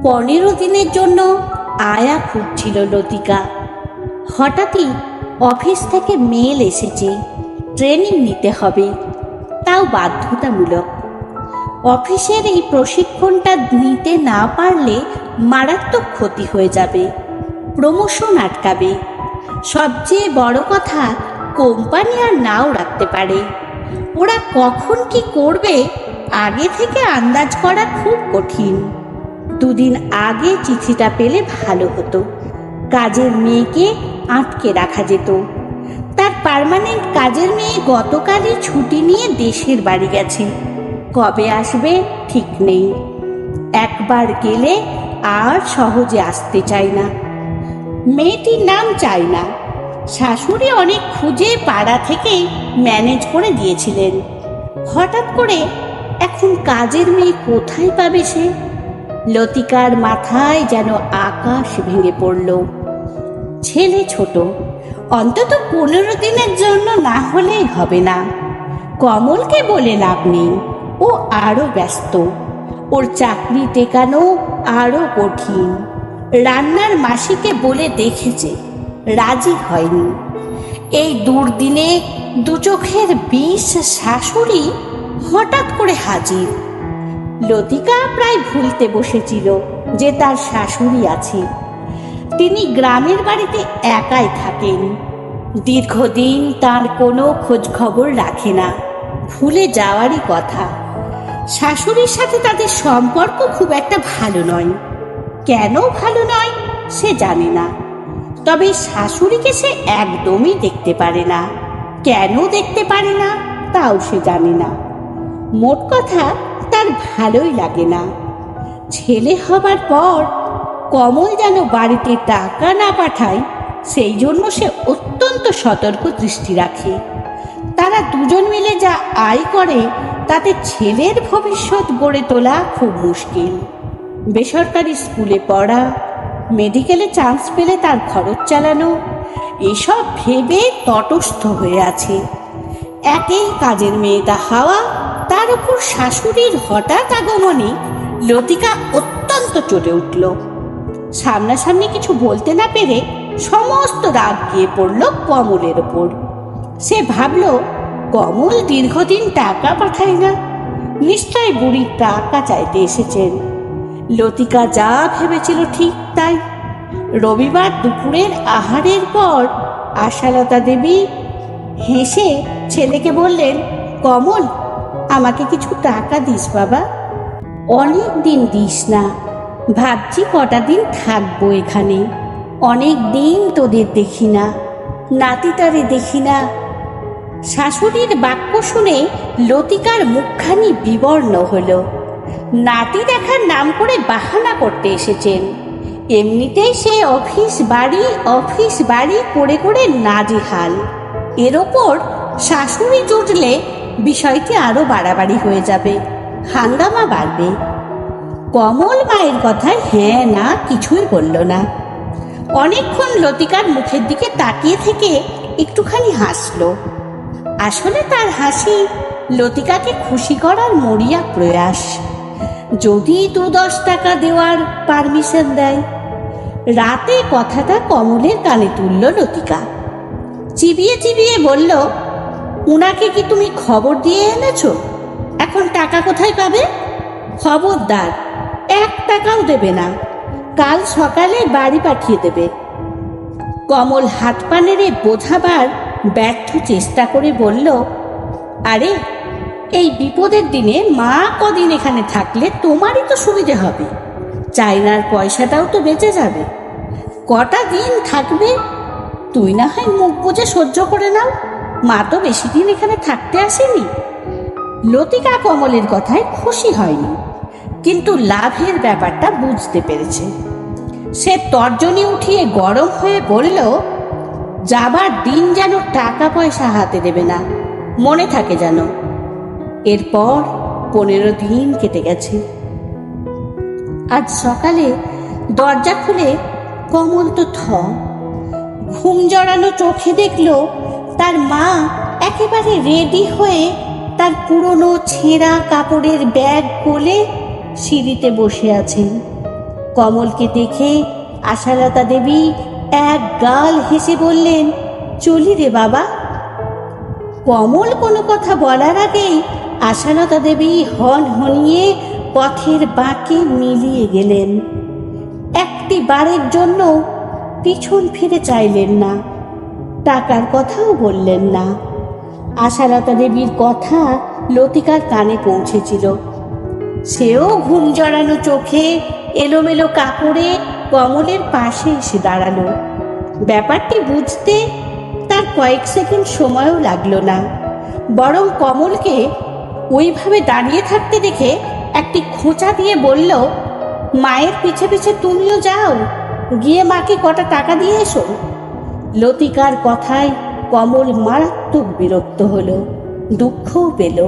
15 দিনের জন্য আয়া খুঁজছিল লতিকা। হঠাৎই অফিস থেকে মেল এসেছে, ট্রেনিং নিতে হবে, তাও বাধ্যতামূলক। অফিসের এই প্রশিক্ষণটা নিতে না পারলে মারাত্মক ক্ষতি হয়ে যাবে, প্রমোশন আটকাবে। সবচেয়ে বড় কথা, কোম্পানি আর নাও রাখতে পারে। ওরা কখন কি করবে আগে থেকে আন্দাজ করা খুব কঠিন। 2 দিন আগে চিঠিটা পেলে ভালো হতো। কাজের মেয়েকে আটকে রাখা যেত। তার পার্মানেন্ট কাজের মেয়ে গতকালই ছুটি নিয়ে দেশের বাড়ি গেছে, কবে আসবে ঠিক নেই। একবার গেলে আর সহজে আসতে চায় না। মেয়েটির নাম চাই না। শাশুড়ি অনেক খুঁজে পাড়া থেকে ম্যানেজ করে দিয়েছিলেন। হঠাৎ করে এখন কাজের মেয়ে কোথায় পাবে সে? লতিকার মাথায় যেন আকাশ ভেঙে পড়ল। ছেলে ছোট, অন্তত 15 দিনের জন্য না হলেই হবে না। কমলকে বলে লাভ নেই, ও আরো ব্যস্ত। ওর চাকরি টেকানো আরো কঠিন। রান্নার মাসিকে বলে দেখেছে, রাজি হয়নি। এই দুর্দিনে 2 চোখের বিষ শাশুড়ি হঠাৎ করে হাজির। লতিকা প্রায় ভুলতে বসেছিল যে তার শাশুড়ি আছে। তিনি গ্রামের বাড়িতে একাই থাকেন। দীর্ঘদিন তার কোনো খোঁজ খবর রাখে না, ভুলে যাওয়ারই কথা। শাশুড়ির সাথে তাদের সম্পর্ক খুব একটা ভালো নয়। কেন ভালো নয় সে জানে না, তবে শাশুড়িকে সে একদমই দেখতে পারে না। কেন দেখতে পারে না তাও সে জানে না। মোট কথা, তার ভালোই লাগে না। ছেলে হবার পর কমল যেন বাড়িতে টাকা না পাঠায়, সেই জন্য সে অত্যন্ত সতর্ক দৃষ্টি রাখে। তারা দুজন মিলে যা আয় করে তাতে ছেলের ভবিষ্যৎ গড়ে তোলা খুব মুশকিল। বেসরকারি স্কুলে পড়া, মেডিকেলে চান্স পেলে তার খরচ চালানো, এসব ভেবে তটস্থ হয়ে আছে। একেই কাজের মেয়েটা হাওয়া, তার উপর শাশুড়ির হঠাৎ আগমনে লতিকা অত্যন্ত চটে উঠল। সামনাসামনি কিছু বলতে না পেরে সমস্ত রাগ গিয়ে পড়ল কমলের ওপর। সে ভাবল, কমল দীর্ঘদিন টাকা পাঠায় না, নিশ্চয় বুড়ির টাকা চাইতে এসেছেন। লতিকা যা ভেবেছিল ঠিক তাই। রবিবার দুপুরের আহারের পর আশালতা দেবী হেসে ছেলেকে বললেন, কমল, আমাকে কিছু টাকা দিস বাবা। অনেক দিন দিস না, ভাবছি কটা দিন থাকবো এখানে। অনেক দিন তোদের দেখি না, নাতিটারে দেখি না। শাশুড়ির বাক্য শুনে লতিকার মুখখানি বিবর্ণ হলো। নাতি দেখার নাম করে বাহানা করতে এসেছেন। এমনিতেই সে অফিস বাড়ি করে করে নাজেহাল। এর ওপর শাশুড়ি জুটলে বিষয়টি আরো বাড়াবাড়ি হয়ে যাবে, হাঙ্গামা বাড়বে। কমল মায়ের কথায় হ্যাঁ না কিছুই বলল না। অনেকক্ষণ লতিকার মুখের দিকে তাকিয়ে থেকে একটুখানি হাসল। আসলে তার হাসি লতিকাকে খুশি করার মরিয়া প্রয়াস। যদি 2-10 টাকা দেওয়ার পারমিশন দেয়। রাতে কথাটা কমলের কানে তুলল লতিকা। চিবিয়ে চিবিয়ে বলল, উনাকে কি তুমি খবর দিয়ে এনেছো? এখন টাকা কোথায় পাবে? খবরদার, 1 টাকাও দেবে না। কাল সকালে বাড়ি পাঠিয়ে দেবে। কমল হাত পা নেড়ে বোঝাবার ব্যর্থ চেষ্টা করে বলল, আরে এই বিপদের দিনে মা কদিন এখানে থাকলে তোমারই তো সুবিধে হবে। চাইনার পয়সাটাও তো বেঁচে যাবে। কটা দিন থাকবে? তুই না হয় মুখ বুজে সহ্য করে নাও, মা তো বেশি দিন এখানে থাকতে আসেনি। লতিকা কমলের কথায় খুশি হয়নি, কিন্তু লাভের ব্যাপারটা বুঝতে পেরেছে। সে তর্জনী উঠিয়ে গরম হয়ে বলল, যাবার দিন যেন টাকা পয়সা হাতে দেবে না, মনে থাকে যেন। এরপর 15 দিন কেটে গেছে। আজ সকালে দরজা খুলে কমল তো ঘুম জড়ানো চোখে দেখল তার মা একেবারে রেডি হয়ে তার পুরনো ছেঁড়া কাপড়ের ব্যাগ কোলে সিঁড়িতে বসে আছেন। কমলকে দেখে আশালতা দেবী এক গাল হেসে বললেন, চলি রে বাবা। কমল কোনো কথা বলার আগেই আশালতা দেবী হন হনিয়ে পথের বাঁকে মিলিয়ে গেলেন। একটি বারের জন্য পিছন ফিরে চাইলেন না, টাকার কথাও বললেন না। আশালতা দেবীর কথা লতিকার কানে পৌঁছেছিল। সেও ঘুম জড়ানো চোখে এলোমেলো কাপড়ে কমলের পাশে এসে দাঁড়ালো। ব্যাপারটি বুঝতে তার কয়েক সেকেন্ড সময়ও লাগলো না, বরং কমলকে ওইভাবে দাঁড়িয়ে থাকতে দেখে একটি খোঁচা দিয়ে বলল, মায়ের পিছে পিছে তুমিও যাও, গিয়ে মাকে কটা টাকা দিয়ে এসো। লতিকার কথায় কমল মারাত্মক বিরক্ত হলো, দুঃখও পেল,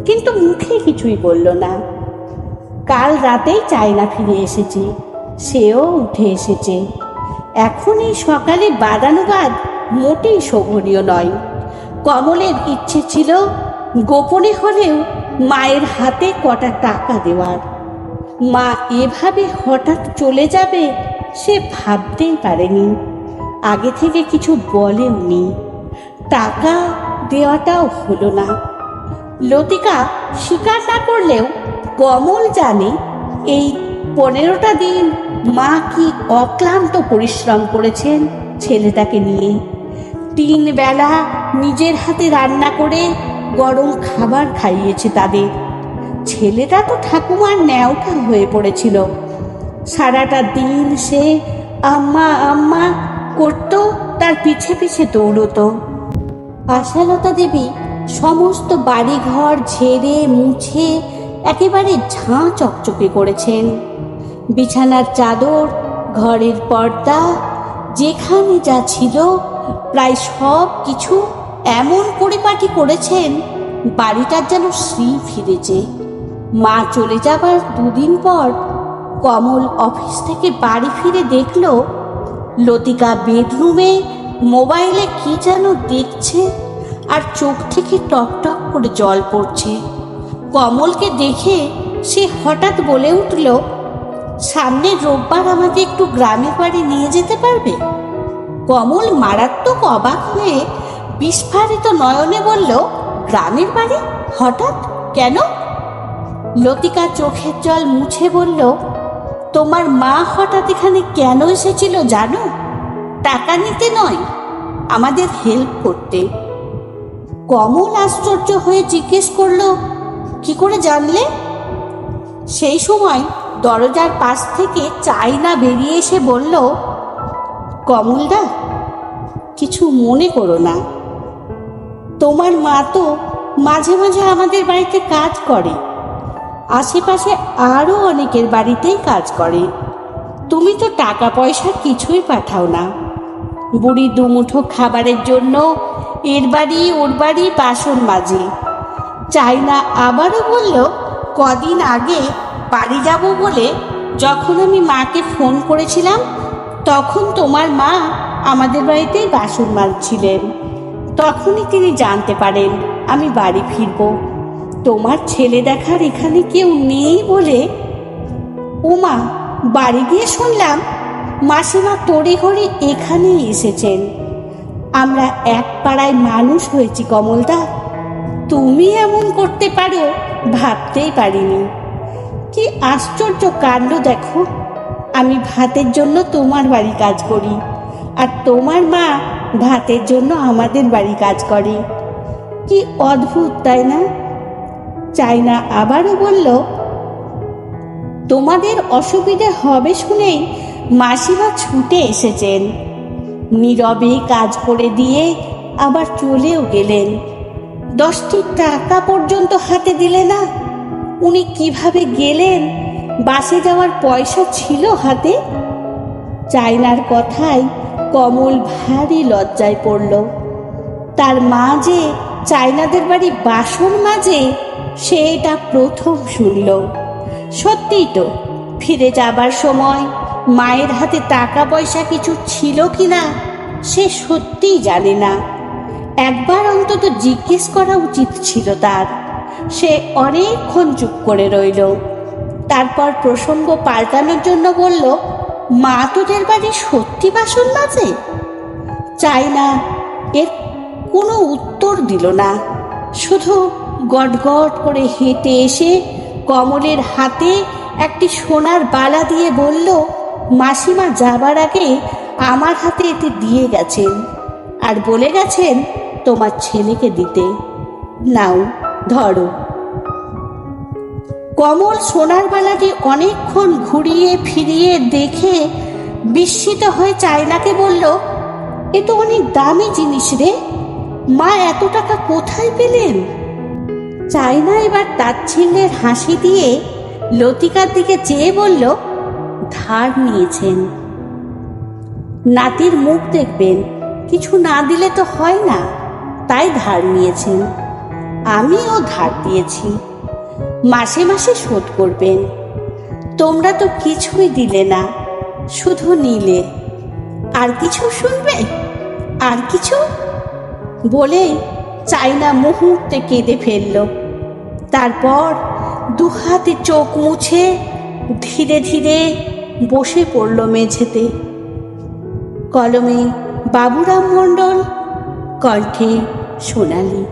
কিন্তু মুখে কিছুই বলল না। কাল রাতেই চায়না ফিরে এসেছে, সেও উঠে এসেছে। এখন এই সকালে বাদানুবাদ মোটেই শোভনীয় নয়। কমলের ইচ্ছে ছিল গোপনে হলেও মায়ের হাতে কটা টাকা দেওয়ার। মা এভাবে হঠাৎ চলে যাবে সে ভাবতেই পারেনি, আগে থেকে কিছু বলেওনি। টাকা দেওয়াটাও হলো না। লতিকা স্বীকার না করলেও কমল জানে এই 15টা দিন মা কি অক্লান্ত পরিশ্রম করেছেন ছেলেটাকে নিয়ে। 3 বেলা নিজের হাতে রান্না করে গরম খাবার খাইয়েছে তাদের। ছেলেটা তো ঠাকুমার ন্যাওটা হয়ে পড়েছিল। সারাটা দিন সে আম্মা আম্মা করত, তার পিছে পিছে দৌড়তো। আশালতা দেবী সমস্ত বাড়িঘর ঝেড়ে মুছে একেবারে ঝাঁ চকচকে করেছেন। বিছানার চাদর, ঘরের পর্দা, যেখানে যা ছিল প্রায় সব কিছু এমন পরিপাটি করেছেন বাড়িটার যেন শ্রী ফিরেছে। মা চলে যাবার 2 দিন পর কমল অফিস থেকে বাড়ি ফিরে দেখল লতিকা বেডরুমে মোবাইলে কি যেন দেখছে, আর চোখ থেকে টক টক করে জল পড়ছে। কমলকে দেখে সে হঠাৎ বলে উঠল, সামনের রোববার আমাকে একটু গ্রামের বাড়ি নিয়ে যেতে পারবে? কমল মারাত্মক অবাক হয়ে বিস্ফারিত নয়নে বলল, গ্রামের বাড়ি হঠাৎ কেন? লতিকা চোখের জল মুছে বলল, তোমার মা হঠাৎ এখানে কেন এসেছিল জানো? টাকা নিতে নয়, আমাদের হেল্প করতে। কমল আশ্চর্য হয়ে জিজ্ঞেস করলো, কি করে জানলে? সেই সময় দরজার পাশ থেকে চায়না বেরিয়ে এসে বলল, কমলদা, কিছু মনে করো না, তোমার মা তো মাঝে মাঝে আমাদের বাড়িতে কাজ করে, আশেপাশে আরও অনেকের বাড়িতেই কাজ করে। তুমি তো টাকা পয়সা কিছুই পাঠাও না। বুড়ি দুমুঠো খাবারের জন্য এর বাড়ি ওর বাড়ি বাসন মাজে। চায়না আবারও বলল, কদিন আগে বাড়ি যাব বলে যখন আমি মাকে ফোন করেছিলাম তখন তোমার মা আমাদের বাড়িতেই বাসন মাজছিলেন। তখনই তিনি জানতে পারেন আমি বাড়ি ফিরব। তোমার ছেলে দেখার এখানে কেউ নেই বলে। উমা, বাড়ি গিয়ে শুনলাম মাসিমা তড়িঘড়ি এখানেই এসেছেন। আমরা এক পাড়ায় মানুষ হয়েছি কমলদা, তুমি এমন করতে পারো ভাবতেই পারিনি। কি আশ্চর্য কাণ্ড দেখো, আমি ভাতের জন্য তোমার বাড়ি কাজ করি, আর তোমার মা ভাতের জন্য আমাদের বাড়ি কাজ করে। কি অদ্ভুত, তাই না? চায়না আবারও বলল, তোমাদের অসুবিধে হবে শুনেই মাসিমা ছুটে এসেছেন। নীরবে কাজ করে দিয়ে আবার চলেও গেলেন। 10টি টাকা পর্যন্ত হাতে দিলে না। উনি কিভাবে গেলেন? বাসে যাওয়ার পয়সা ছিল হাতে? চায়নার কথায় কমল ভারী লজ্জায় পড়ল। তার মা যে চায়নাদের বাড়ি বাসন মাজে সে এটা প্রথম শুনল। সত্যিই তো, ফিরে যাবার সময় মায়ের হাতে টাকা পয়সা কিছু ছিল কিনা সে সত্যিই জানে না। একবার অন্তত জিজ্ঞেস করা উচিত ছিল তার। সে অনেকক্ষণ চুপ করে রইল। তারপর প্রসঙ্গ পাল্টানোর জন্য বলল, মা তোদের বাড়ি সত্যি বাসন মাজে? চাইনা এর কোনো উত্তর দিল না, শুধু গটগট করে হেঁটে এসে কমলের হাতে একটি সোনার বালা দিয়ে বলল, মাসিমা যাবার আগে আমার হাতে এতে দিয়ে গেছেন আর বলে গেছেন তোমার ছেলেকে দিতে। নাও ধরো। কমল সোনার বালাটি অনেকক্ষণ ঘুরিয়ে ফিরিয়ে দেখে বিস্মিত হয়ে চায়নাকে বলল, এ তো অনেক দামি জিনিস রে, মা এত টাকা কোথায় পেলেন? চায়না এবার তাচ্ছিল্যের হাসি দিয়ে লতিকার দিকে চেয়ে বলল, ধার নিয়েছেন। নাতির মুখ দেখবেন, কিছু না দিলে তো হয় না, তাই ধার নিয়েছেন। আমিও ধার দিয়েছি, মাসে মাসে শোধ করবেন। তোমরা তো কিছুই দিলে না, শুধু নিলে। আর কিছু শুনবে? আর কিছু? বলে চায়না মুহূর্তে কেঁদে ফেলল। তারপর দুহাতে চোখ মুছে ধীরে ধীরে বসে পড়ল মেঝেতে। কলমে বাবুরাম মণ্ডল, কণ্ঠে সোনালী।